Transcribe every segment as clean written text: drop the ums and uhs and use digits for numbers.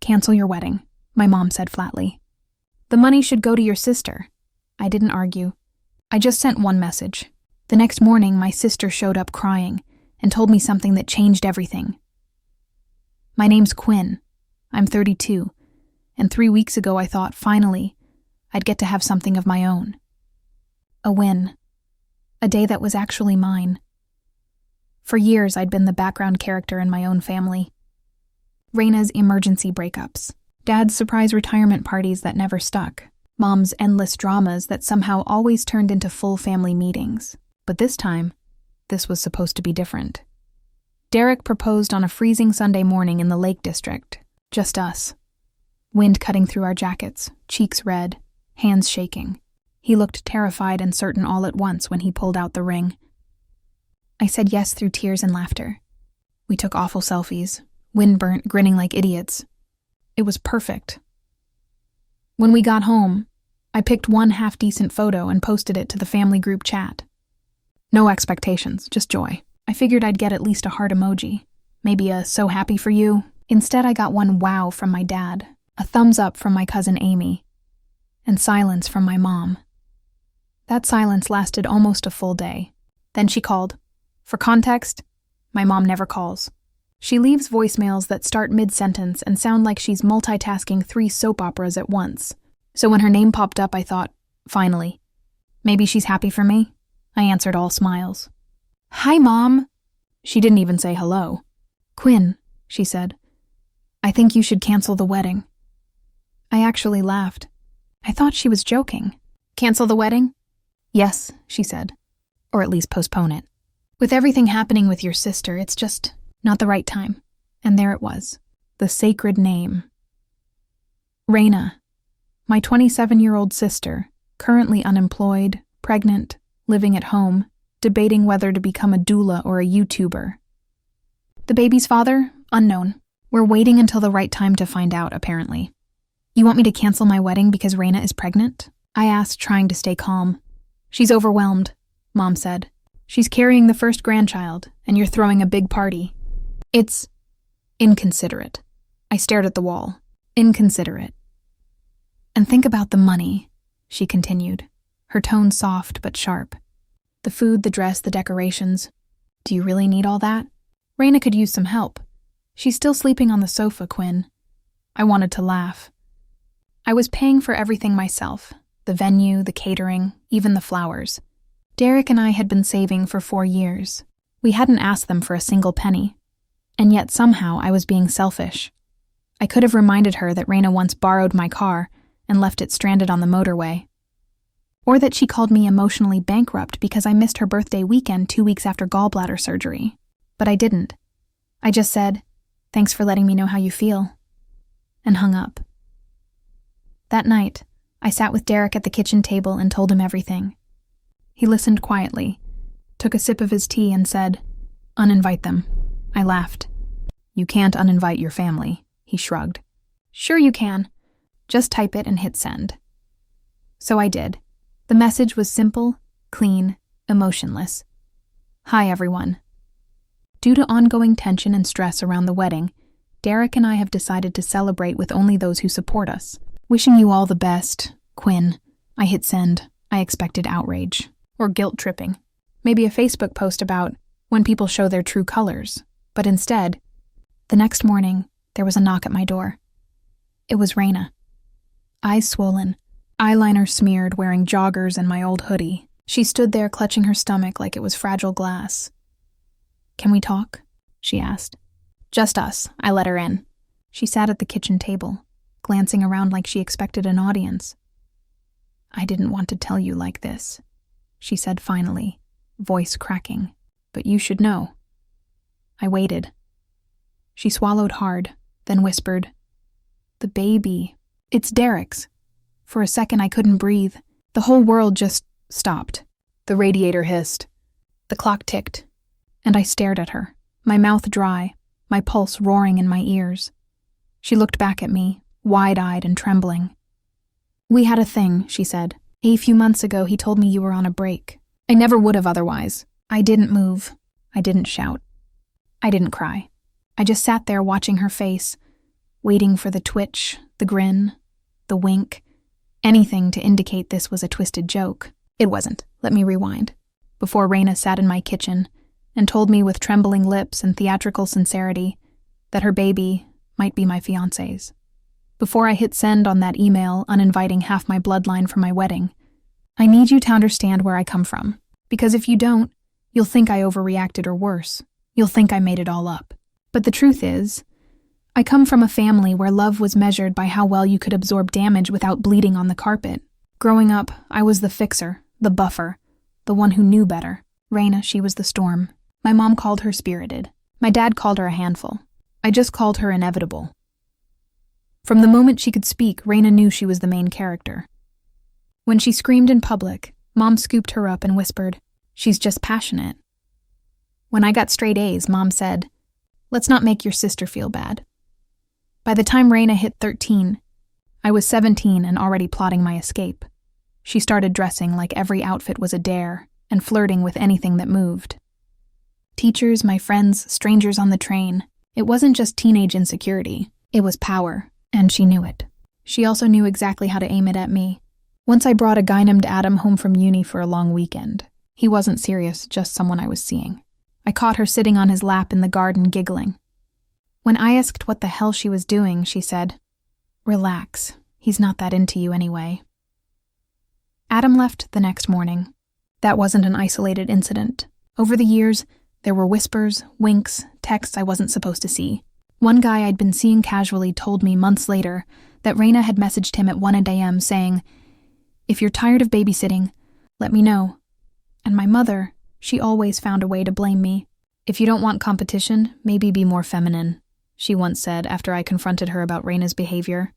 Cancel your wedding, my mom said flatly. The money should go to your sister. I didn't argue. I just sent one message. The next morning, my sister showed up crying and told me something that changed everything. My name's Quinn. I'm 32, and 3 weeks ago I thought, finally, I'd get to have something of my own. A win. A day that was actually mine. For years, I'd been the background character in my own family. Raina's emergency breakups, Dad's surprise retirement parties that never stuck, Mom's endless dramas that somehow always turned into full family meetings. But this time, this was supposed to be different. Derek proposed on a freezing Sunday morning in the Lake District. Just us. Wind cutting through our jackets, cheeks red, hands shaking. He looked terrified and certain all at once when he pulled out the ring. I said yes through tears and laughter. We took awful selfies, wind-burnt, grinning like idiots. It was perfect. When we got home, I picked one half-decent photo and posted it to the family group chat. No expectations, just joy. I figured I'd get at least a heart emoji, maybe a "so happy for you." Instead, I got one wow from my dad, a thumbs up from my cousin Amy, and silence from my mom. That silence lasted almost a full day. Then she called. For context, my mom never calls. She leaves voicemails that start mid-sentence and sound like she's multitasking 3 soap operas at once. So when her name popped up, I thought, finally, maybe she's happy for me? I answered all smiles. Hi, Mom. She didn't even say hello. Quinn, she said, I think you should cancel the wedding. I actually laughed. I thought she was joking. Cancel the wedding? Yes, she said. Or at least postpone it. With everything happening with your sister, it's just not the right time. And there it was. The sacred name. Raina, my 27-year-old sister, currently unemployed, pregnant, living at home, debating whether to become a doula or a YouTuber. The baby's father? Unknown. We're waiting until the right time to find out, apparently. You want me to cancel my wedding because Raina is pregnant? I asked, trying to stay calm. She's overwhelmed, Mom said. She's carrying the first grandchild, and you're throwing a big party. It's inconsiderate. I stared at the wall. Inconsiderate. And think about the money, she continued, her tone soft but sharp. The food, the dress, the decorations. Do you really need all that? Raina could use some help. She's still sleeping on the sofa, Quinn. I wanted to laugh. I was paying for everything myself. The venue, the catering, even the flowers. Derek and I had been saving for 4 years. We hadn't asked them for a single penny. And yet somehow I was being selfish. I could have reminded her that Raina once borrowed my car and left it stranded on the motorway. Or that she called me emotionally bankrupt because I missed her birthday weekend 2 weeks after gallbladder surgery. But I didn't. I just said, thanks for letting me know how you feel, and hung up. That night, I sat with Derek at the kitchen table and told him everything. He listened quietly, took a sip of his tea and said, uninvite them. I laughed. You can't uninvite your family, he shrugged. Sure you can. Just type it and hit send. So I did. The message was simple, clean, emotionless. Hi, everyone. Due to ongoing tension and stress around the wedding, Derek and I have decided to celebrate with only those who support us. Wishing you all the best, Quinn. I hit send. I expected outrage. Or guilt-tripping. Maybe a Facebook post about when people show their true colors. But instead, the next morning, there was a knock at my door. It was Raina. Eyes swollen, eyeliner smeared, wearing joggers and my old hoodie. She stood there clutching her stomach like it was fragile glass. Can we talk? She asked. Just us. I let her in. She sat at the kitchen table, glancing around like she expected an audience. I didn't want to tell you like this, she said finally, voice cracking. But you should know. I waited. She swallowed hard, then whispered, The baby. It's Derek's. For a second I couldn't breathe. The whole world just stopped. The radiator hissed. The clock ticked. And I stared at her, my mouth dry, my pulse roaring in my ears. She looked back at me, wide-eyed and trembling. We had a thing, she said. A few months ago he told me you were on a break. I never would have otherwise. I didn't move. I didn't shout. I didn't cry. I just sat there watching her face, waiting for the twitch, the grin, the wink, anything to indicate this was a twisted joke. It wasn't. Let me rewind. Before Raina sat in my kitchen and told me with trembling lips and theatrical sincerity that her baby might be my fiancé's. Before I hit send on that email uninviting half my bloodline for my wedding, I need you to understand where I come from, because if you don't, you'll think I overreacted or worse. You'll think I made it all up. But the truth is, I come from a family where love was measured by how well you could absorb damage without bleeding on the carpet. Growing up, I was the fixer, the buffer, the one who knew better. Raina, she was the storm. My mom called her spirited. My dad called her a handful. I just called her inevitable. From the moment she could speak, Raina knew she was the main character. When she screamed in public, Mom scooped her up and whispered, "She's just passionate." When I got straight A's, Mom said, "Let's not make your sister feel bad." By the time Raina hit 13, I was 17 and already plotting my escape. She started dressing like every outfit was a dare and flirting with anything that moved. Teachers, my friends, strangers on the train. It wasn't just teenage insecurity. It was power, and she knew it. She also knew exactly how to aim it at me. Once I brought a guy named Adam home from uni for a long weekend. He wasn't serious, just someone I was seeing. I caught her sitting on his lap in the garden giggling. When I asked what the hell she was doing, she said, "Relax, he's not that into you anyway." Adam left the next morning. That wasn't an isolated incident. Over the years, there were whispers, winks, texts I wasn't supposed to see. One guy I'd been seeing casually told me months later that Raina had messaged him at 1 a.m. saying, "If you're tired of babysitting, let me know." And my mother, she always found a way to blame me. "If you don't want competition, maybe be more feminine," she once said after I confronted her about Raina's behavior.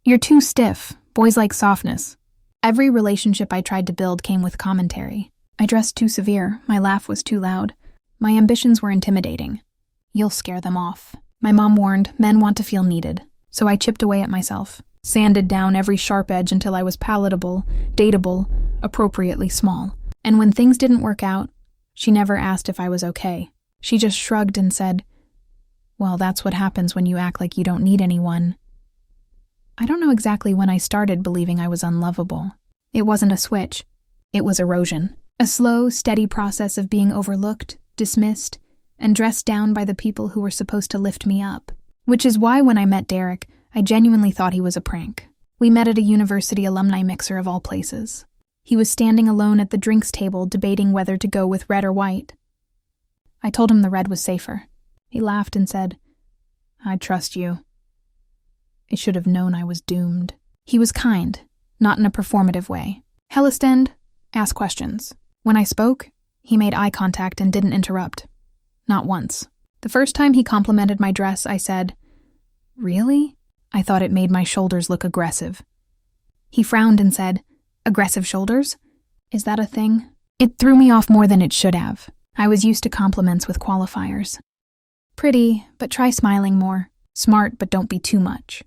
"You're too stiff. Boys like softness." Every relationship I tried to build came with commentary. I dressed too severe, my laugh was too loud. My ambitions were intimidating. "You'll scare them off." My mom warned, men want to feel needed. So I chipped away at myself, sanded down every sharp edge until I was palatable, dateable, appropriately small. And when things didn't work out, she never asked if I was okay. She just shrugged and said, "Well, that's what happens when you act like you don't need anyone." I don't know exactly when I started believing I was unlovable. It wasn't a switch. It was erosion. A slow, steady process of being overlooked, dismissed, and dressed down by the people who were supposed to lift me up. Which is why when I met Derek, I genuinely thought he was a prank. We met at a university alumni mixer of all places. He was standing alone at the drinks table debating whether to go with red or white. I told him the red was safer. He laughed and said, "I trust you." I should have known I was doomed. He was kind, not in a performative way. Hellestend, ask questions. When I spoke, he made eye contact and didn't interrupt. Not once. The first time he complimented my dress, I said, "Really?" I thought it made my shoulders look aggressive. He frowned and said, "Aggressive shoulders? Is that a thing?" It threw me off more than it should have. I was used to compliments with qualifiers. Pretty, but try smiling more. Smart, but don't be too much.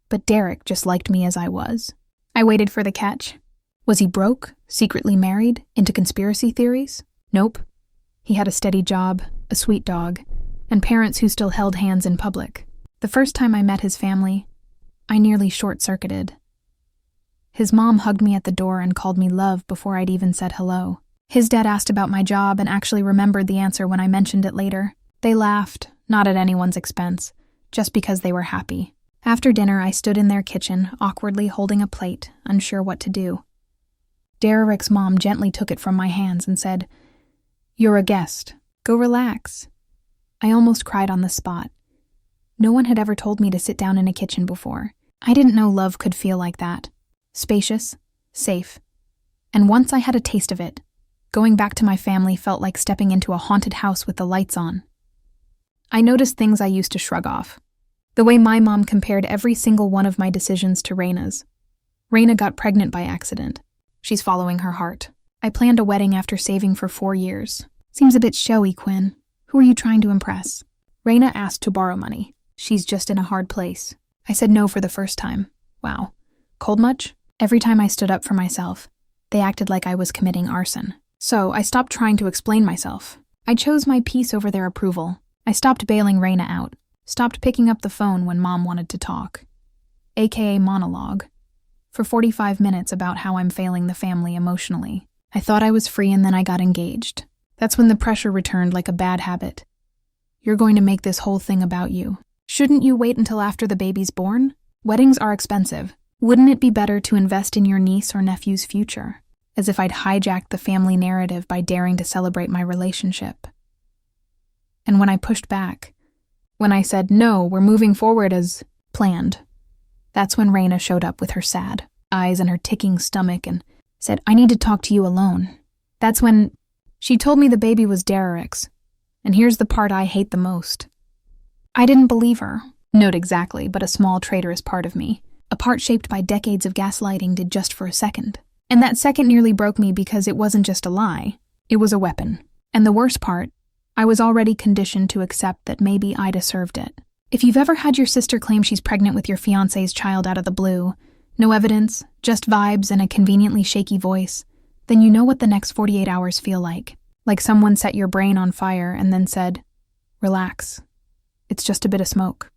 But Derek just liked me as I was. I waited for the catch. Was he broke, secretly married, into conspiracy theories? Nope. He had a steady job, a sweet dog, and parents who still held hands in public. The first time I met his family, I nearly short-circuited. His mom hugged me at the door and called me love before I'd even said hello. His dad asked about my job and actually remembered the answer when I mentioned it later. They laughed, not at anyone's expense, just because they were happy. After dinner, I stood in their kitchen, awkwardly holding a plate, unsure what to do. Derek's mom gently took it from my hands and said, "You're a guest. Go relax." I almost cried on the spot. No one had ever told me to sit down in a kitchen before. I didn't know love could feel like that. Spacious, safe. And once I had a taste of it, going back to my family felt like stepping into a haunted house with the lights on. I noticed things I used to shrug off. The way my mom compared every single one of my decisions to Raina's. Raina got pregnant by accident. She's following her heart. I planned a wedding after saving for 4 years. Seems a bit showy, Quinn. Who are you trying to impress? Raina asked to borrow money. She's just in a hard place. I said no for the first time. Wow. Cold much? Every time I stood up for myself, they acted like I was committing arson. So I stopped trying to explain myself. I chose my peace over their approval. I stopped bailing Raina out. Stopped picking up the phone when Mom wanted to talk, aka monologue, for 45 minutes about how I'm failing the family emotionally. I thought I was free and then I got engaged. That's when the pressure returned like a bad habit. You're going to make this whole thing about you. Shouldn't you wait until after the baby's born? Weddings are expensive. Wouldn't it be better to invest in your niece or nephew's future? As if I'd hijacked the family narrative by daring to celebrate my relationship. And when I pushed back, when I said, no, we're moving forward as planned, that's when Raina showed up with her sad eyes and her ticking stomach and said, I need to talk to you alone. That's when she told me the baby was Derek's. And here's the part I hate the most. I didn't believe her. Not exactly, but a small traitorous part of me. A part shaped by decades of gaslighting did just for a second. And that second nearly broke me because it wasn't just a lie. It was a weapon. And the worst part, I was already conditioned to accept that maybe I deserved it. If you've ever had your sister claim she's pregnant with your fiancé's child out of the blue, no evidence, just vibes and a conveniently shaky voice, then you know what the next 48 hours feel like. Like someone set your brain on fire and then said, relax. It's just a bit of smoke.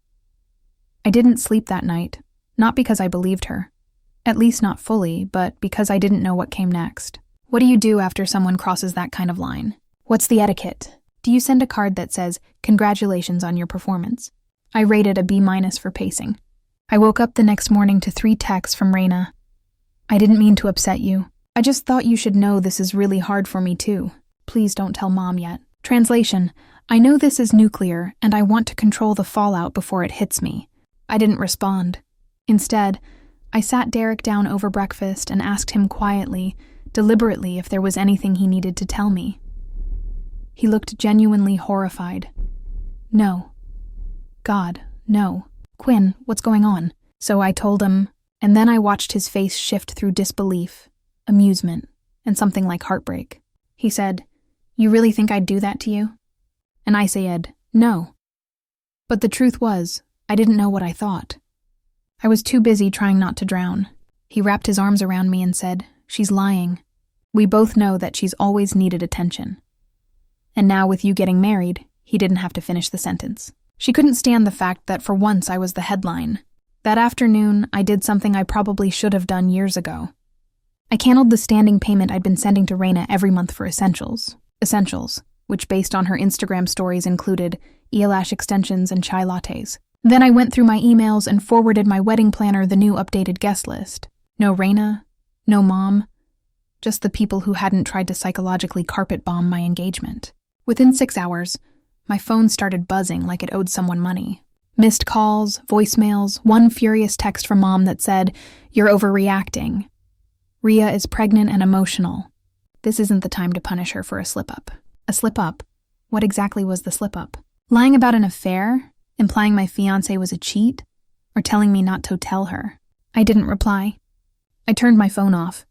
I didn't sleep that night, not because I believed her. At least not fully, but because I didn't know what came next. What do you do after someone crosses that kind of line? What's the etiquette? Do you send a card that says, congratulations on your performance? I rated a B- for pacing. I woke up the next morning to 3 texts from Raina. I didn't mean to upset you. I just thought you should know this is really hard for me too. Please don't tell Mom yet. Translation, I know this is nuclear and I want to control the fallout before it hits me. I didn't respond. Instead, I sat Derek down over breakfast and asked him quietly, deliberately, if there was anything he needed to tell me. He looked genuinely horrified. No. God, no. Quinn, what's going on? So I told him, and then I watched his face shift through disbelief, amusement, and something like heartbreak. He said, you really think I'd do that to you? And I said, no. But the truth was, I didn't know what I thought. I was too busy trying not to drown. He wrapped his arms around me and said, she's lying. We both know that she's always needed attention. And now with you getting married, he didn't have to finish the sentence. She couldn't stand the fact that for once I was the headline. That afternoon, I did something I probably should have done years ago. I canceled the standing payment I'd been sending to Raina every month for essentials, which based on her Instagram stories included eyelash extensions and chai lattes. Then I went through my emails and forwarded my wedding planner the new updated guest list. No Raina, no Mom, just the people who hadn't tried to psychologically carpet bomb my engagement. Within 6 hours, my phone started buzzing like it owed someone money. Missed calls, voicemails, one furious text from Mom that said, you're overreacting. Rhea is pregnant and emotional. This isn't the time to punish her for a slip-up. A slip-up? What exactly was the slip-up? Lying about an affair? Implying my fiancé was a cheat? Or telling me not to tell her? I didn't reply. I turned my phone off.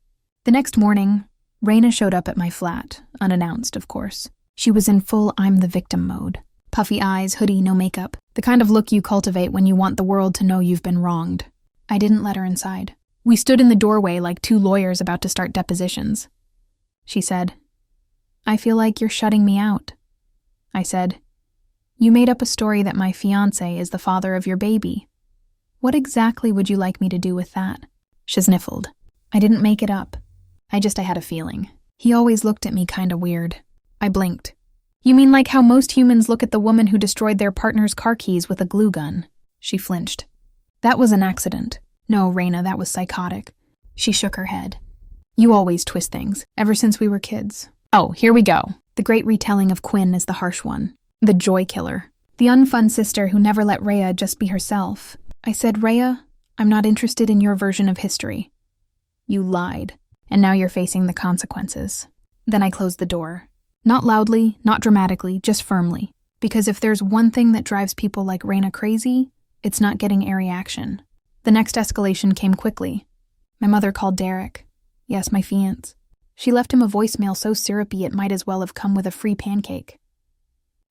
The next morning, Raina showed up at my flat, unannounced, of course. She was in full I'm the victim mode. Puffy eyes, hoodie, no makeup. The kind of look you cultivate when you want the world to know you've been wronged. I didn't let her inside. We stood in the doorway like 2 lawyers about to start depositions. She said, I feel like you're shutting me out. I said, you made up a story that my fiancé is the father of your baby. What exactly would you like me to do with that? She sniffled. I didn't make it up. I had a feeling. He always looked at me kinda weird. I blinked. You mean like how most humans look at the woman who destroyed their partner's car keys with a glue gun? She flinched. That was an accident. No, Raina, that was psychotic. She shook her head. You always twist things, ever since we were kids. Oh, here we go. The great retelling of Quinn is the harsh one. The joy killer. The unfun sister who never let Rhea just be herself. I said, Rhea, I'm not interested in your version of history. You lied, and now you're facing the consequences. Then I closed the door. Not loudly, not dramatically, just firmly. Because if there's one thing that drives people like Raina crazy, it's not getting a reaction. The next escalation came quickly. My mother called Derek. Yes, my fiancé. She left him a voicemail so syrupy it might as well have come with a free pancake.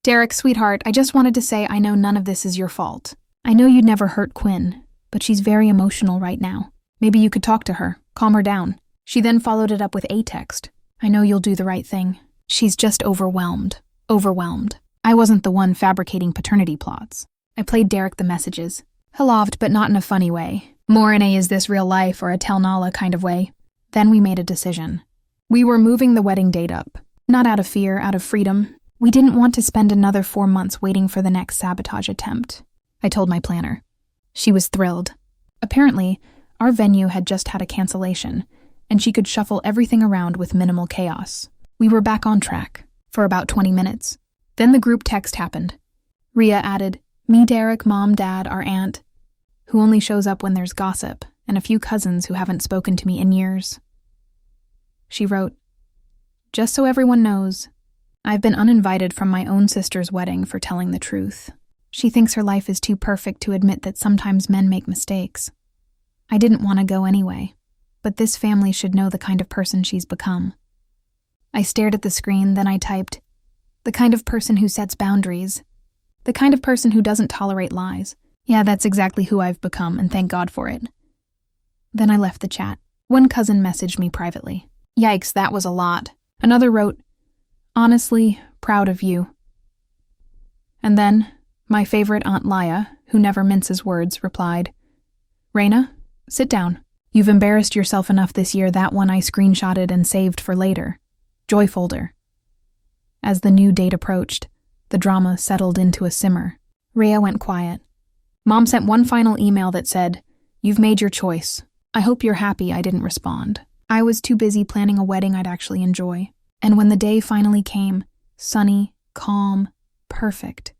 Derek, sweetheart, I just wanted to say I know none of this is your fault. I know you'd never hurt Quinn, but she's very emotional right now. Maybe you could talk to her, calm her down. She then followed it up with a text. I know you'll do the right thing. She's just overwhelmed. Overwhelmed. I wasn't the one fabricating paternity plots. I played Derek the messages. He laughed, but not in a funny way. More in a is this real life or a tell Nala kind of way. Then we made a decision. We were moving the wedding date up. Not out of fear, out of freedom. We didn't want to spend another 4 months waiting for the next sabotage attempt. I told my planner. She was thrilled. Apparently, our venue had just had a cancellation, and she could shuffle everything around with minimal chaos. We were back on track for about 20 minutes. Then the group text happened. Rhea added, "Me, Derek, Mom, Dad, our aunt, who only shows up when there's gossip, and a few cousins who haven't spoken to me in years." She wrote, "Just so everyone knows, I've been uninvited from my own sister's wedding for telling the truth. She thinks her life is too perfect to admit that sometimes men make mistakes. I didn't want to go anyway, but this family should know the kind of person she's become." I stared at the screen, then I typed, "The kind of person who sets boundaries. The kind of person who doesn't tolerate lies. Yeah, that's exactly who I've become, and thank God for it." Then I left the chat. One cousin messaged me privately. "Yikes, that was a lot." Another wrote, "Honestly, proud of you." And then, my favorite Aunt Laya, who never minces words, replied, "Raina, sit down. You've embarrassed yourself enough this year. That one I screenshotted and saved for later. Joy folder." As the new date approached, the drama settled into a simmer. Rhea went quiet. Mom sent one final email that said, "You've made your choice. I hope you're happy I didn't respond." I was too busy planning a wedding I'd actually enjoy. And when the day finally came, sunny, calm, perfect,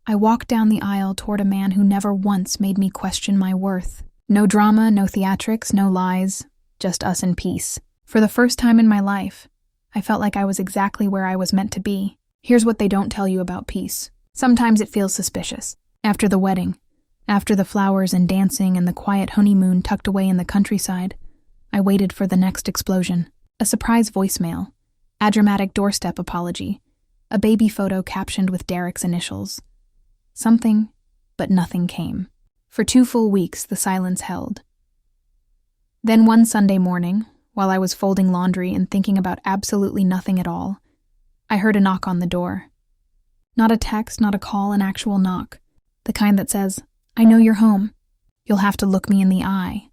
I walked down the aisle toward a man who never once made me question my worth. No drama, no theatrics, no lies, just us in peace. For the first time in my life, I felt like I was exactly where I was meant to be. Here's what they don't tell you about peace. Sometimes it feels suspicious. After the wedding, after the flowers and dancing and the quiet honeymoon tucked away in the countryside, I waited for the next explosion. A surprise voicemail, a dramatic doorstep apology, a baby photo captioned with Derek's initials. Something, but nothing came. For 2 full weeks, the silence held. Then one Sunday morning, while I was folding laundry and thinking about absolutely nothing at all, I heard a knock on the door. Not a text, not a call, an actual knock. The kind that says, "I know you're home. You'll have to look me in the eye."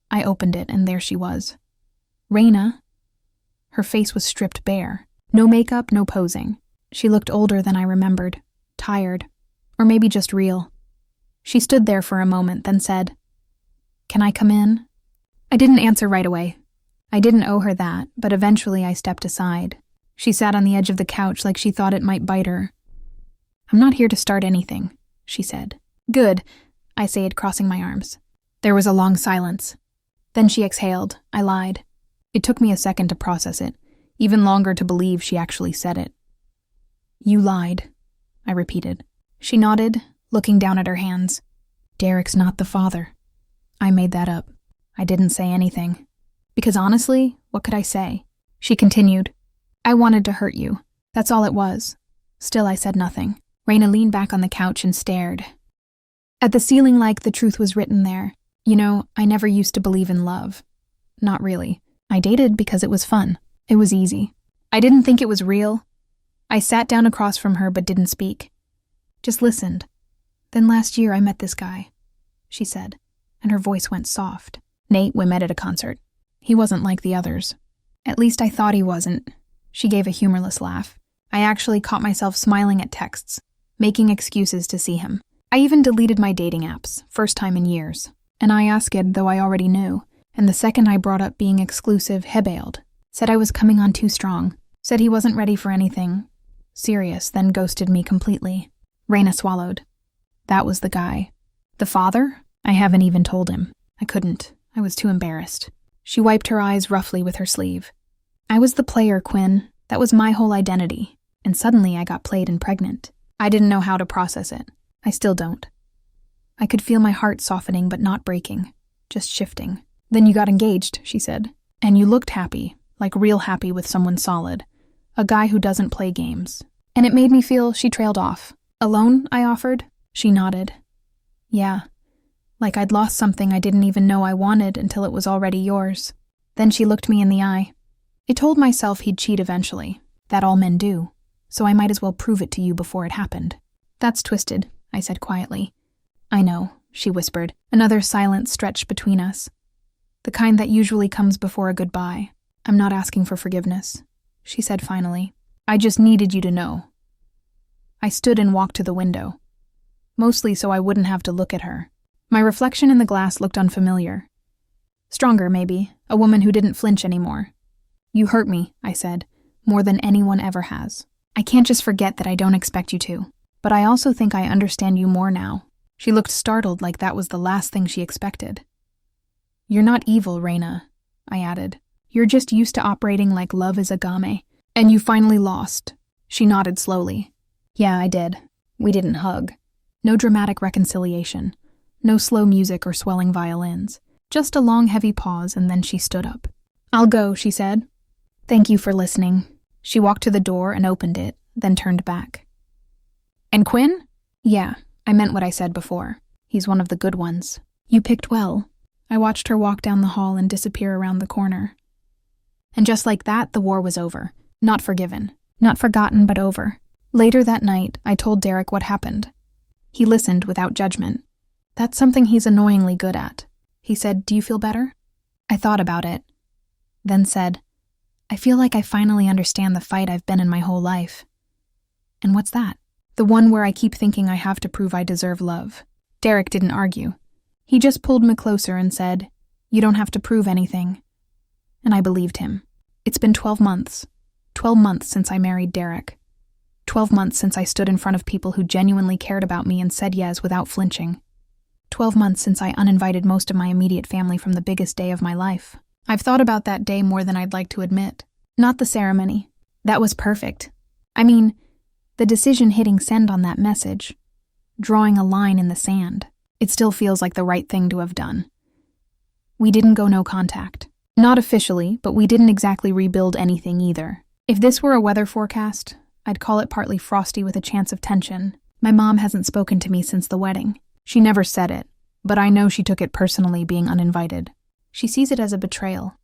I opened it, and there she was. Raina. Her face was stripped bare. No makeup, no posing. She looked older than I remembered, tired, or maybe just real. She stood there for a moment, then said, "Can I come in?" I didn't answer right away. I didn't owe her that, but eventually I stepped aside. She sat on the edge of the couch like she thought it might bite her. "I'm not here to start anything," she said. "Good," I said, crossing my arms. There was a long silence. Then she exhaled. I lied. It took me a second to process it, even longer to believe she actually said it. "You lied," I repeated. She nodded, looking down at her hands. "Derek's not the father. I made that up. I didn't say anything. Because honestly, what could I say?" She continued, "I wanted to hurt you. That's all it was." Still, I said nothing. Raina leaned back on the couch and stared at the ceiling like the truth was written there. You know, I never used to believe in love. Not really. I dated because it was fun. It was easy. I didn't think it was real. I sat down across from her but didn't speak. Just listened. "Then last year I met this guy," she said, and her voice went soft. "Nate, we met at a concert. He wasn't like the others. At least I thought he wasn't." She gave a humorless laugh. I actually caught myself smiling at texts, making excuses to see him. I even deleted my dating apps, first time in years. And I asked, though I already knew, and the second I brought up being exclusive, he bailed. Said I was coming on too strong. Said he wasn't ready for anything serious, then ghosted me completely. Raina swallowed. That was the guy. The father? I haven't even told him. I couldn't. I was too embarrassed. She wiped her eyes roughly with her sleeve. I was the player, Quinn. That was my whole identity. And suddenly I got played and pregnant. I didn't know how to process it. I still don't. I could feel my heart softening but not breaking, just shifting. "Then you got engaged," she said. "And you looked happy, like real happy with someone solid. A guy who doesn't play games." And it made me feel she trailed off. "Alone?" I offered. She nodded. "Yeah. Like I'd lost something I didn't even know I wanted until it was already yours." Then she looked me in the eye. "I told myself he'd cheat eventually. That all men do. So I might as well prove it to you before it happened." "That's twisted," I said quietly. I know, she whispered. Another silence stretched between us. The kind that usually comes before a goodbye. I'm not asking for forgiveness, she said finally. I just needed you to know. I stood and walked to the window, mostly so I wouldn't have to look at her. My reflection in the glass looked unfamiliar. Stronger, maybe, a woman who didn't flinch anymore. You hurt me, I said, more than anyone ever has. I can't just forget that I don't expect you to, but I also think I understand you more now. She looked startled, like that was the last thing she expected. You're not evil, Reina, I added. You're just used to operating like love is a game, and you finally lost. She nodded slowly. Yeah, I did. We didn't hug. No dramatic reconciliation. No slow music or swelling violins. Just a long, heavy pause, and then she stood up. I'll go, she said. Thank you for listening. She walked to the door and opened it, then turned back. And Quinn? Yeah, I meant what I said before. He's one of the good ones. You picked well. I watched her walk down the hall and disappear around the corner. And just like that, the war was over. Not forgiven. Not forgotten, but over. Later that night, I told Derek what happened. He listened without judgment. That's something he's annoyingly good at. He said, "Do you feel better?" I thought about it, then said, "I feel like I finally understand the fight I've been in my whole life." And what's that? The one where I keep thinking I have to prove I deserve love. Derek didn't argue. He just pulled me closer and said, "You don't have to prove anything." And I believed him. It's been 12 months. 12 months since I married Derek. 12 months since I stood in front of people who genuinely cared about me and said yes without flinching. 12 months since I uninvited most of my immediate family from the biggest day of my life. I've thought about that day more than I'd like to admit. Not the ceremony. That was perfect. I mean, the decision hitting send on that message. Drawing a line in the sand. It still feels like the right thing to have done. We didn't go no contact. Not officially, but we didn't exactly rebuild anything either. If this were a weather forecast, I'd call it partly frosty with a chance of tension. My mom hasn't spoken to me since the wedding. She never said it, but I know she took it personally being uninvited. She sees it as a betrayal.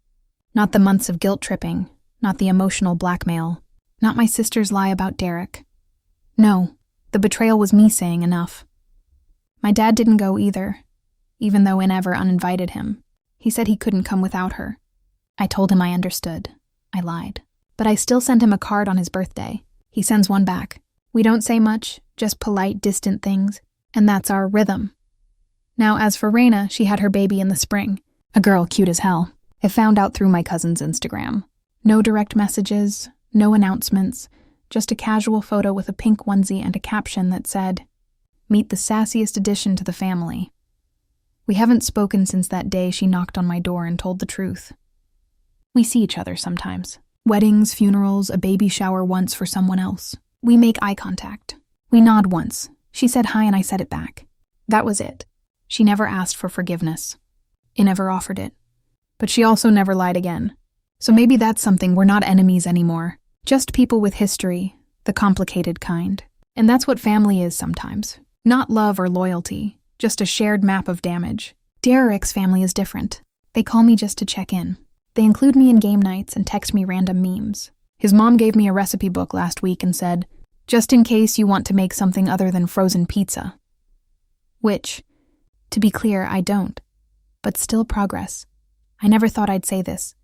Not the months of guilt tripping, not the emotional blackmail, not my sister's lie about Derek. No, the betrayal was me saying enough. My dad didn't go either, even though I never uninvited him. He said he couldn't come without her. I told him I understood. I lied. But I still sent him a card on his birthday. He sends one back. We don't say much, just polite, distant things. And that's our rhythm. Now, as for Reina, she had her baby in the spring. A girl cute as hell. I found out through my cousin's Instagram. No direct messages, no announcements, just a casual photo with a pink onesie and a caption that said, "Meet the sassiest addition to the family." We haven't spoken since that day she knocked on my door and told the truth. We see each other sometimes. Weddings, funerals, a baby shower once for someone else. We make eye contact. We nod once. She said hi and I said it back. That was it. She never asked for forgiveness. I never offered it. But she also never lied again. So maybe that's something. We're not enemies anymore. Just people with history, the complicated kind. And that's what family is sometimes. Not love or loyalty, just a shared map of damage. Derek's family is different. They call me just to check in. They include me in game nights and text me random memes. His mom gave me a recipe book last week and said, "Just in case you want to make something other than frozen pizza." Which, to be clear, I don't. But still progress. I never thought I'd say this.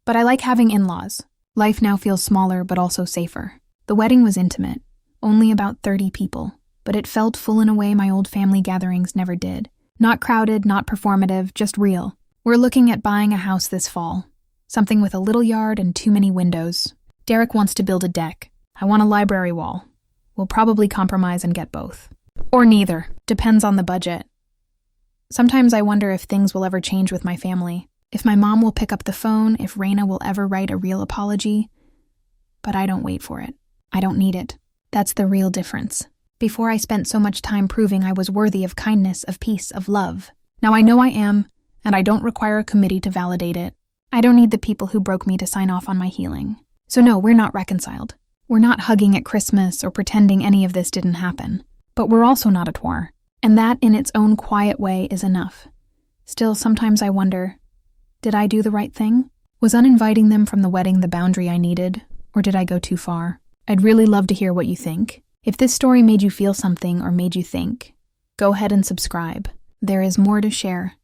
But I like having in-laws. Life now feels smaller but also safer. The wedding was intimate, only about 30 people, but it felt full in a way my old family gatherings never did. Not crowded, not performative, just real. We're looking at buying a house this fall. Something with a little yard and too many windows. Derek wants to build a deck. I want a library wall. We'll probably compromise and get both. Or neither. Depends on the budget. Sometimes I wonder if things will ever change with my family. If my mom will pick up the phone, if Reina will ever write a real apology. But I don't wait for it. I don't need it. That's the real difference. Before I spent so much time proving I was worthy of kindness, of peace, of love. Now I know I am, and I don't require a committee to validate it. I don't need the people who broke me to sign off on my healing. So no, we're not reconciled. We're not hugging at Christmas or pretending any of this didn't happen. But we're also not at war. And that in its own quiet way is enough. Still, sometimes I wonder, did I do the right thing? Was uninviting them from the wedding the boundary I needed, or did I go too far? I'd really love to hear what you think. If this story made you feel something or made you think, go ahead and subscribe. There is more to share.